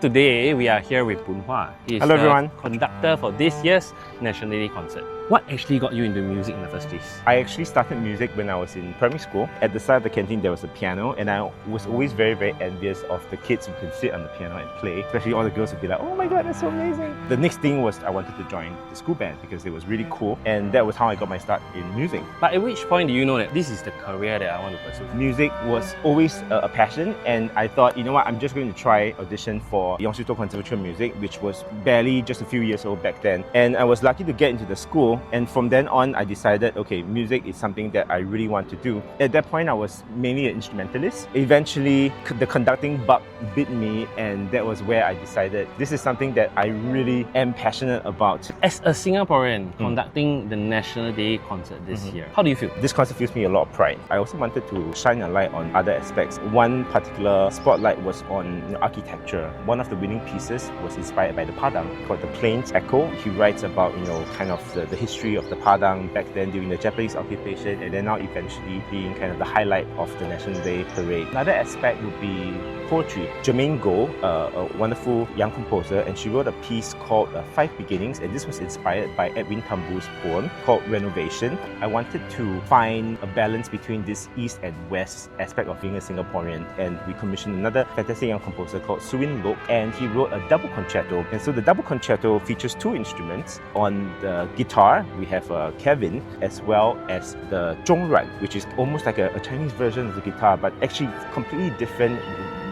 Today, we are here with Boon Hua. He is Hello, the everyone. conductor for this year's National Day Concert. What actually got you into music in the first place? I actually started music when I was in primary school. At the side of the canteen, there was a piano, and I was always very, very envious of the kids who could sit on the piano and play. Especially all the girls would be like, "Oh my god, that's so amazing!" The next thing was I wanted to join the school band because it was really cool, and that was how I got my start in music. But at which point do you know that this is the career that I want to pursue? Music was always a passion, and I thought, you know what, I'm just going to try audition for Yongsu Conservatory of Music, which was barely just a few years old back then. And I was lucky to get into the school, and from then on, I decided, okay, music is something that I really want to do. At that point, I was mainly an instrumentalist. Eventually, the conducting bug bit me, and that was where I decided this is something that I really am passionate about. As a Singaporean conducting the National Day Concert this year, how do you feel? This concert fills me a lot of pride. I also wanted to shine a light on other aspects. One particular spotlight was on architecture. One of the winning pieces was inspired by the Padang, called The Plains Echo. He writes about, kind of the history of the Padang back then during the Japanese occupation, and then now eventually being kind of the highlight of the National Day Parade. Another aspect would be poetry. Jermaine Goh, a wonderful young composer, and she wrote a piece called Five Beginnings, and this was inspired by Edwin Thumboo's poem called Renovation. I wanted to find a balance between this East and West aspect of being a Singaporean, and we commissioned another fantastic young composer called Suin Lok, and he wrote a double concerto. And so the double concerto features two instruments. On the guitar, we have Kevin, as well as the zhongruan, which is almost like a Chinese version of the guitar, but actually completely different,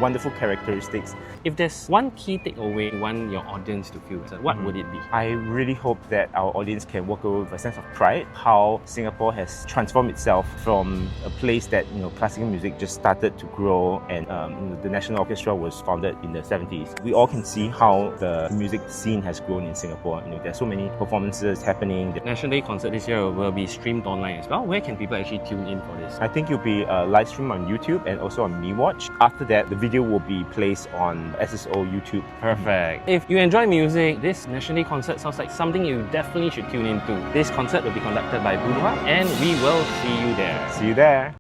wonderful characteristics. If there's one key takeaway you want your audience to feel, what would it be? I really hope that our audience can walk away with a sense of pride, how Singapore has transformed itself from a place that classical music just started to grow, and the National Orchestra was founded in the 70s. We all can see how the music scene has grown in Singapore. There's so many performances happening. The National Day Concert this year will be streamed online as well. Where can people actually tune in for this? I think it'll be live streamed on YouTube and also on MeWatch. After that, the video will be placed on SSO YouTube. Perfect. If you enjoy music, this National Day Concert sounds like something you definitely should tune into. This concert will be conducted by Boon Hua, and we will see you there. See you there.